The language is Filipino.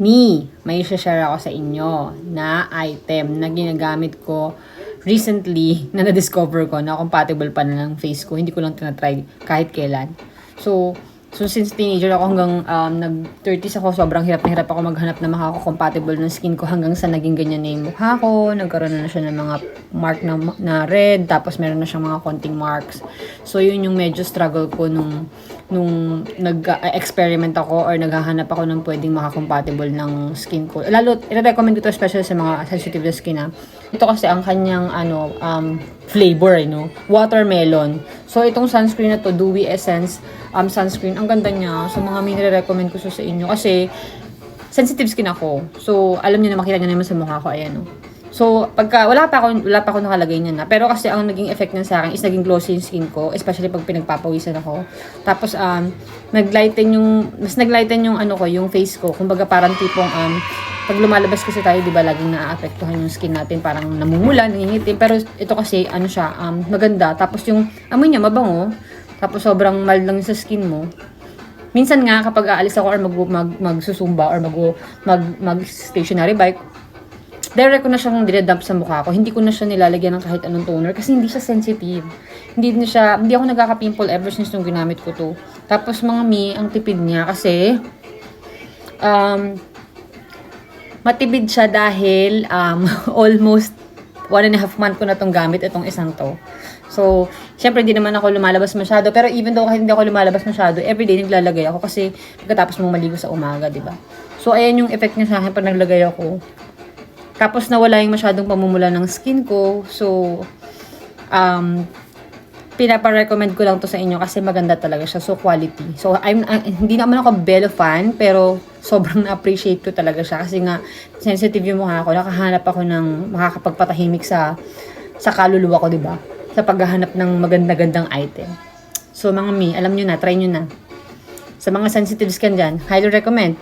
may share ako sa inyo na item na ginagamit ko recently na na-discover ko na compatible pa na ng face ko. Hindi ko lang tinatry kahit kailan. So since teenager ako hanggang nag-30s ako, sobrang hirap na hirap ako maghanap na makaka-compatible ng skin ko hanggang sa naging ganyan na yung mukha ko. Nagkaroon na siya ng mga mark na red, tapos meron na siyang mga konting marks. So yun yung medyo struggle ko nung nag-experiment ako or naghahanap ako ng pwedeng makakompatible ng skin ko. Lalo, i-recommend ko to especially sa mga sensitive na skin Ito kasi ang kanyang flavor, watermelon. So itong sunscreen na to, Dewy Essence sunscreen, ang ganda niya. So mga nire-recommend ko sa inyo kasi sensitive skin ako. So alam niyo na, makita niyo naman sa mukha ko, ayan So, pagka, wala pa ako nakalagay niyan na. Pero kasi ang naging effect niyan sa akin is naging glossy yung skin ko, especially pag pinagpapawisan ako. Tapos, naglighten yung yung face ko. Kumbaga parang tipong, pag lumalabas kasi tayo, di ba, laging naaapektuhan yung skin natin, parang namumula, nangingitim. Pero ito kasi, maganda. Tapos yung amoy niya, mabango. Tapos sobrang mild lang sa skin mo. Minsan nga, kapag aalis ako or magsusumba or mag-stationary bike, direct ko na siyang dinadump sa mukha ko. Hindi ko na siya nilalagyan ng kahit anong toner kasi hindi siya sensitive. Hindi ako nagkaka-pimple ever since nung ginamit ko to. Tapos ang tipid niya kasi matibid siya dahil almost 1.5 month ko na tong gamit itong isang to. So, syempre hindi naman ako lumalabas masyado, pero even though kahit hindi ako lumalabas masyado, everyday naglalagay ako kasi pagkatapos mong maligo sa umaga, 'di ba? So, ayan yung effect niya sa akin pag naglagay ako. Tapos nawala yung masyadong pamumula ng skin ko. So, pinapa-recommend ko lang to sa inyo kasi maganda talaga siya. So, quality. So, hindi naman ako Belo fan, pero sobrang na-appreciate ko talaga siya. Kasi nga, sensitive yung mukha ko. Nakahanap ako ng makakapagpatahimik sa kaluluwa ko, diba? Sa paghahanap ng maganda-gandang item. So, mga alam nyo na, try nyo na. Sa mga sensitive skin dyan, highly recommend.